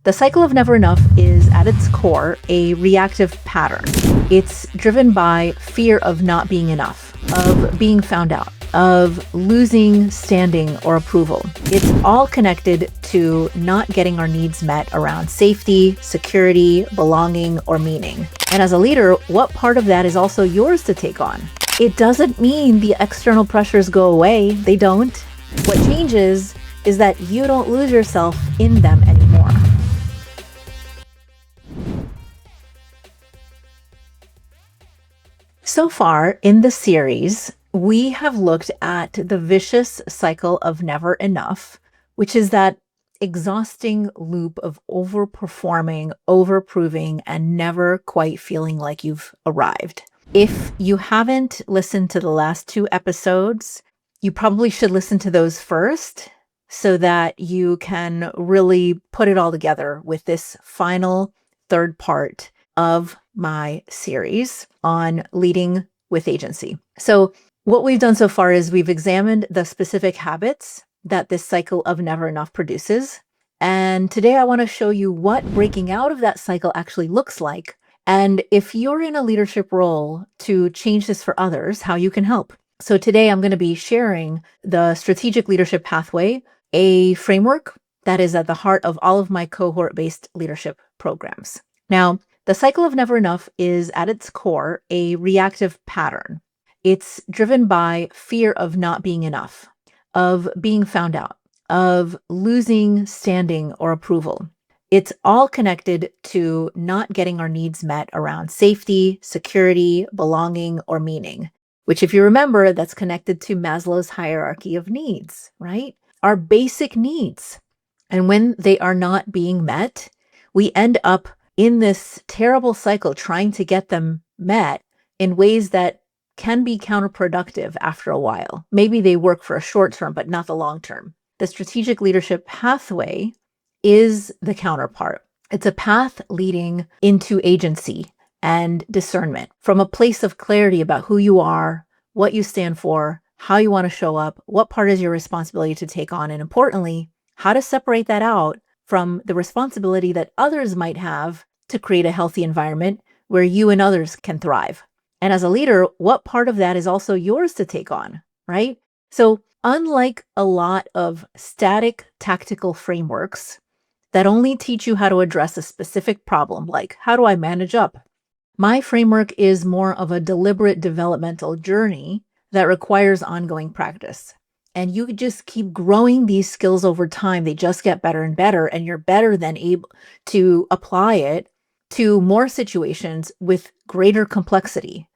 The cycle of never enough is at its core a reactive pattern. It's driven by fear of not being enough, of being found out, of losing standing or approval. It's all connected to not getting our needs met around safety, security, belonging, or meaning. And as a leader, what part of that is also yours to take on? It doesn't mean the external pressures go away. They don't. What changes is that you don't lose yourself in them anymore. So far in the series, we have looked at the vicious cycle of never enough, which is that exhausting loop of overperforming, overproving, and never quite feeling like you've arrived. If you haven't listened to the last 2 episodes, you probably should listen to those first so that you can really put it all together with this final third part of my series on leading with agency. So what we've done so far is we've examined the specific habits that this cycle of never enough produces. And today I want to show you what breaking out of that cycle actually looks like. And if you're in a leadership role to change this for others, how you can help. So today I'm going to be sharing the strategic leadership pathway, a framework that is at the heart of all of my cohort-based leadership programs. Now, the cycle of never enough is at its core a reactive pattern. It's driven by fear of not being enough, of being found out, of losing standing or approval. It's all connected to not getting our needs met around safety, security, belonging, or meaning, which, if you remember, that's connected to Maslow's hierarchy of needs, right? Our basic needs. And when they are not being met, we end up in this terrible cycle trying to get them met in ways that can be counterproductive after a while. Maybe they work for a short term, but not the long term. The strategic leadership pathway is the counterpart. It's a path leading into agency and discernment from a place of clarity about who you are, what you stand for, how you want to show up, what part is your responsibility to take on, and importantly, how to separate that out from the responsibility that others might have to create a healthy environment where you and others can thrive. And as a leader, what part of that is also yours to take on, right? So unlike a lot of static tactical frameworks that only teach you how to address a specific problem, like how do I manage up? My framework is more of a deliberate developmental journey that requires ongoing practice. And you just keep growing these skills over time. They just get better and better, and you're better than able to apply it to more situations with greater complexity.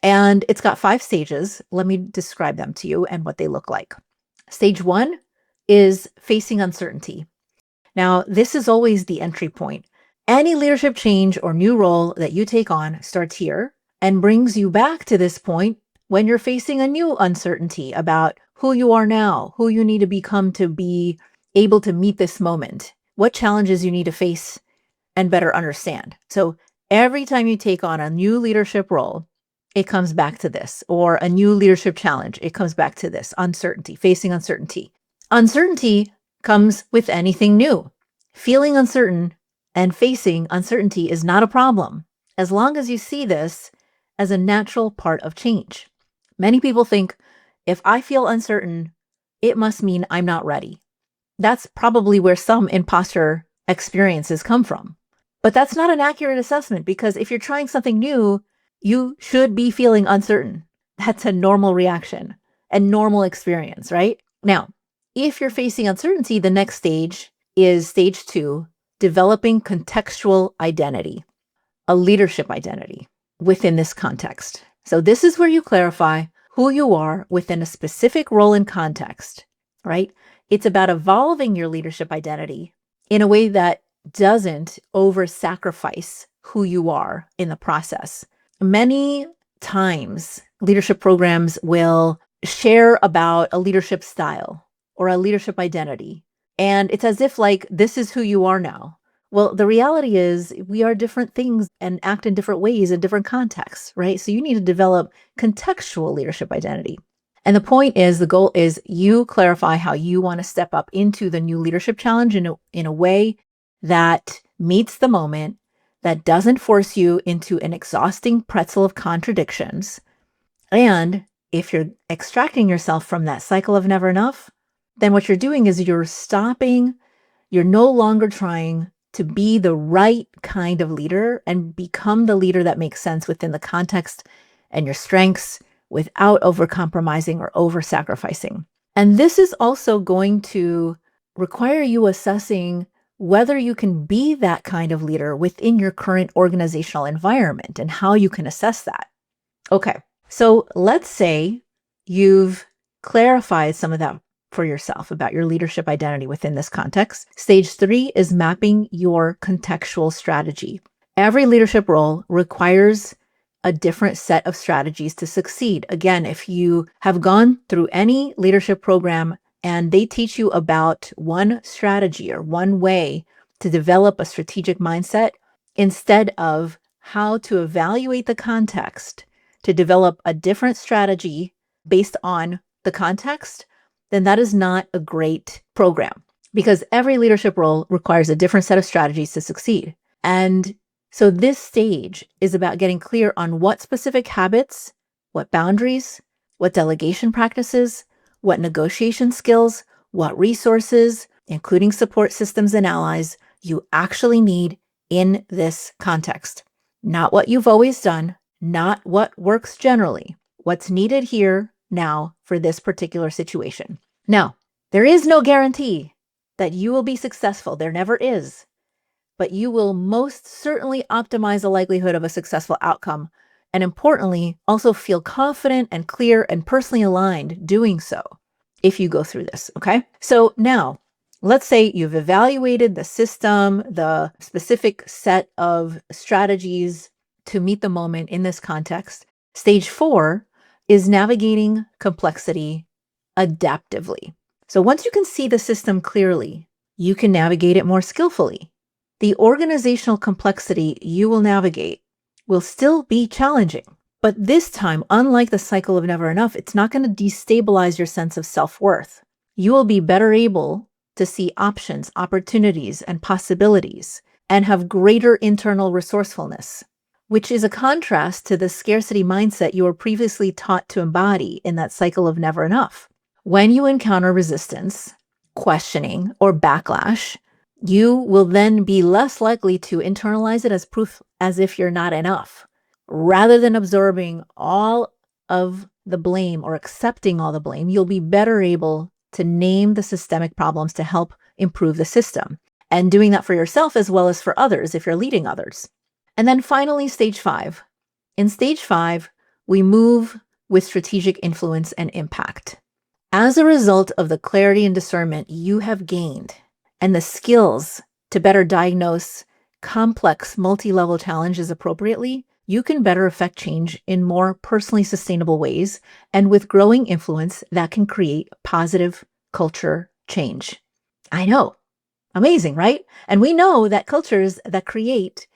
And it's got 5 stages. Let me describe them to you and what they look like. Stage 1 is facing uncertainty. Now, this is always the entry point. Any leadership change or new role that you take on starts here and brings you back to this point when you're facing a new uncertainty about who you are now, who you need to become to be able to meet this moment, what challenges you need to face and better understand. So every time you take on a new leadership role, it comes back to this, or a new leadership challenge, it comes back to this, uncertainty, facing uncertainty. Uncertainty comes with anything new. Feeling uncertain and facing uncertainty is not a problem, as long as you see this as a natural part of change. Many people think, if I feel uncertain, it must mean I'm not ready. That's probably where some imposter experiences come from. But that's not an accurate assessment, because if you're trying something new, you should be feeling uncertain. That's a normal reaction and normal experience, right? Now, if you're facing uncertainty, the next stage is stage 2, developing contextual identity, a leadership identity within this context. So this is where you clarify who you are within a specific role and context, right? It's about evolving your leadership identity in a way that doesn't over-sacrifice who you are in the process. Many times, leadership programs will share about a leadership style or a leadership identity, and it's as if like, this is who you are now. Well, the reality is we are different things and act in different ways in different contexts, right? So you need to develop contextual leadership identity. And the point is, the goal is you clarify how you want to step up into the new leadership challenge in a way that meets the moment, that doesn't force you into an exhausting pretzel of contradictions. And if you're extracting yourself from that cycle of never enough, then what you're doing is you're stopping, you're no longer trying to be the right kind of leader and become the leader that makes sense within the context and your strengths without over-compromising or over-sacrificing. And this is also going to require you assessing whether you can be that kind of leader within your current organizational environment and how you can assess that. Okay, so let's say you've clarified some of that for yourself about your leadership identity within this context. Stage 3 is mapping your contextual strategy. Every leadership role requires a different set of strategies to succeed. Again, if you have gone through any leadership program and they teach you about one strategy or one way to develop a strategic mindset instead of how to evaluate the context to develop a different strategy based on the context, then that is not a great program because every leadership role requires a different set of strategies to succeed. And so this stage is about getting clear on what specific habits, what boundaries, what delegation practices, what negotiation skills, what resources, including support systems and allies, you actually need in this context. Not what you've always done, not what works generally, what's needed here now for this particular situation. Now, there is no guarantee that you will be successful. There never is. But you will most certainly optimize the likelihood of a successful outcome. And importantly, also feel confident and clear and personally aligned doing so if you go through this, okay? So now, let's say you've evaluated the system, the specific set of strategies to meet the moment in this context. Stage 4 is navigating complexity adaptively. So once you can see the system clearly, you can navigate it more skillfully. The organizational complexity you will navigate will still be challenging. But this time, unlike the cycle of never enough, it's not going to destabilize your sense of self-worth. You will be better able to see options, opportunities, and possibilities, and have greater internal resourcefulness, which is a contrast to the scarcity mindset you were previously taught to embody in that cycle of never enough. When you encounter resistance, questioning, or backlash, you will then be less likely to internalize it as proof as if you're not enough. Rather than absorbing all of the blame or accepting all the blame, you'll be better able to name the systemic problems to help improve the system, and doing that for yourself as well as for others if you're leading others. And then finally, stage 5. In stage 5, we move with strategic influence and impact. As a result of the clarity and discernment you have gained and the skills to better diagnose complex multi-level challenges appropriately, you can better affect change in more personally sustainable ways and with growing influence that can create positive culture change. I know. Amazing, right? And we know that cultures that create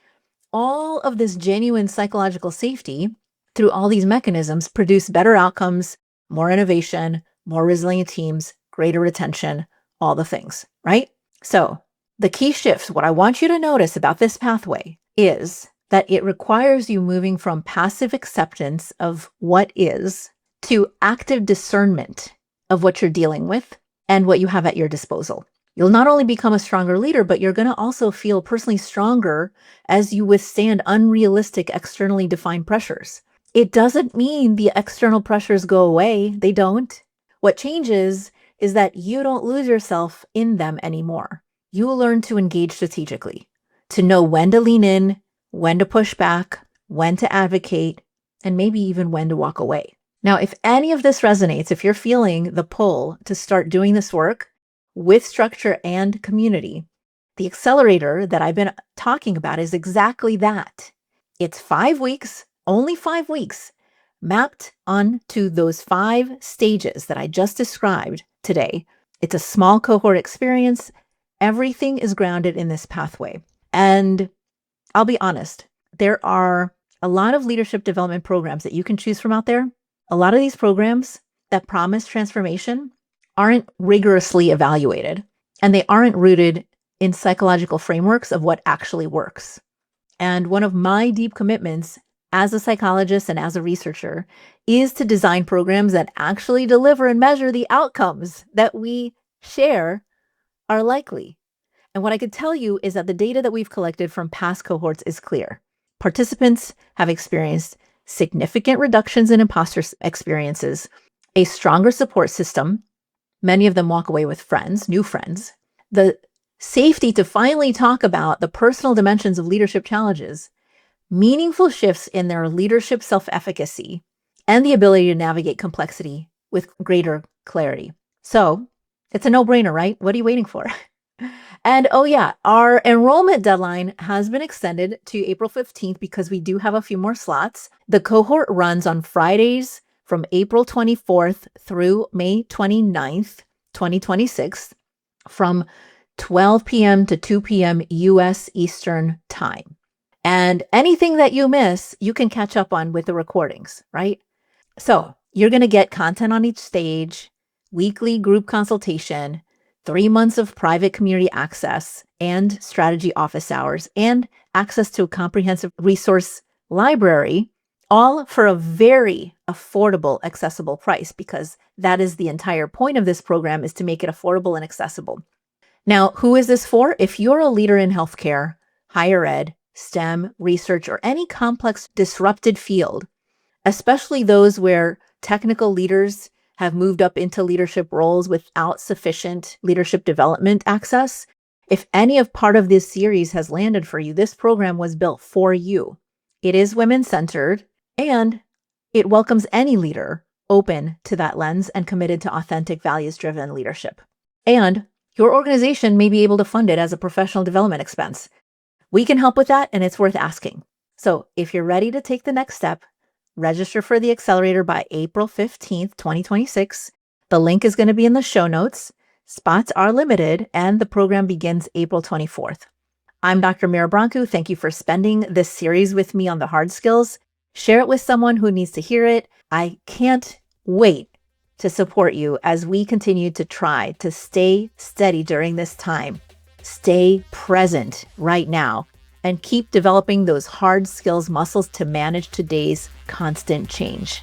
all of this genuine psychological safety through all these mechanisms produce better outcomes, more innovation, more resilient teams, greater retention, all the things, right? So the key shifts, what I want you to notice about this pathway is that it requires you moving from passive acceptance of what is to active discernment of what you're dealing with and what you have at your disposal. You'll not only become a stronger leader, but you're going to also feel personally stronger as you withstand unrealistic externally defined pressures. It doesn't mean the external pressures go away. They don't. What changes is that you don't lose yourself in them anymore. You will learn to engage strategically, to know when to lean in, when to push back, when to advocate, and maybe even when to walk away. Now, if any of this resonates, if you're feeling the pull to start doing this work with structure and community, the accelerator that I've been talking about is exactly that. It's 5 weeks, only 5 weeks, mapped onto those 5 stages that I just described today. It's a small cohort experience. Everything is grounded in this pathway. And I'll be honest, there are a lot of leadership development programs that you can choose from out there. A lot of these programs that promise transformation aren't rigorously evaluated, and they aren't rooted in psychological frameworks of what actually works. And one of my deep commitments as a psychologist and as a researcher is to design programs that actually deliver and measure the outcomes that we share are likely. And what I could tell you is that the data that we've collected from past cohorts is clear. Participants have experienced significant reductions in imposter experiences, a stronger support system. Many of them walk away with friends, new friends, the safety to finally talk about the personal dimensions of leadership challenges, meaningful shifts in their leadership self-efficacy, and the ability to navigate complexity with greater clarity. So it's a no-brainer, right? What are you waiting for? And oh yeah, our enrollment deadline has been extended to April 15th because we do have a few more slots. The cohort runs on Fridays from April 24th through May 29th, 2026, from 12 p.m. to 2 p.m. U.S. Eastern Time. And anything that you miss, you can catch up on with the recordings, right? So you're going to get content on each stage, weekly group consultation, 3 months of private community access and strategy office hours, and access to a comprehensive resource library, all for a very affordable, accessible price, because that is the entire point of this program, is to make it affordable and accessible. Now, who is this for? If you're a leader in healthcare, higher ed, STEM, research, or any complex disrupted field, especially those where technical leaders have moved up into leadership roles without sufficient leadership development access, if any of part of this series has landed for you, this program was built for you. It is women-centered, and it welcomes any leader open to that lens and committed to authentic, values-driven leadership. And your organization may be able to fund it as a professional development expense. We can help with that, and it's worth asking. So if you're ready to take the next step, register for the accelerator by April 15th, 2026. The link is going to be in the show notes. Spots are limited, and the program begins April 24th. I'm Dr. Mira Brancu. Thank you for spending this series with me on the hard skills. Share it with someone who needs to hear it. I can't wait to support you as we continue to try to stay steady during this time. Stay present right now and keep developing those hard skills muscles to manage today's constant change.